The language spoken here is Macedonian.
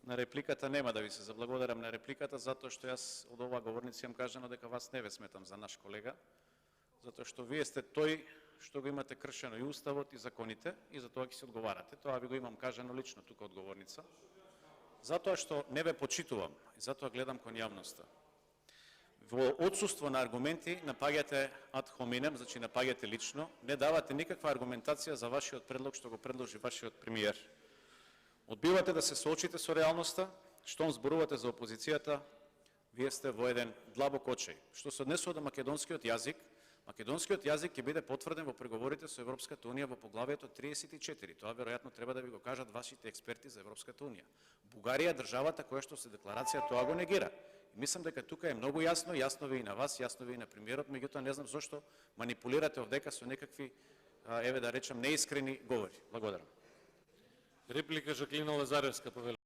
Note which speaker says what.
Speaker 1: На репликата нема да ви се заблагодарам на репликата, затоа што јас од оваа говорница имам кажано дека вас не ве сметам за наш колега, затоа што вие сте тој што го имате кршено и уставот и законите и за тоа ќе се одговарате. Тоа ви го имам кажано лично тука од говорница. Затоа што не ве почитувам и затоа гледам кон јавноста. Во отсуство на аргументи напаѓате ад хоминем, значи напаѓате лично, не давате никаква аргументација за вашиот предлог што го предложи вашиот премиер. Одбивате да се соочите со реалноста, штом зборувате за опозицијата, вие сте во еден длабок очај. Што се однесува до македонскиот јазик ќе биде потврден во преговорите со Европската унија во поглавието 34. Тоа веројатно треба да ви го кажат вашите експерти за Европската унија. Бугарија е државата која што се декларација тоа го негира. И мислам дека тука е многу јасно, јасно ви и на вас, јасно ви и на премиерот, меѓутоа не знам зошто манипулирате овдека со некакви, еве да речам, неискрени говори. Благодарам.
Speaker 2: Реплика Жаклина Лазаревска, повелителj.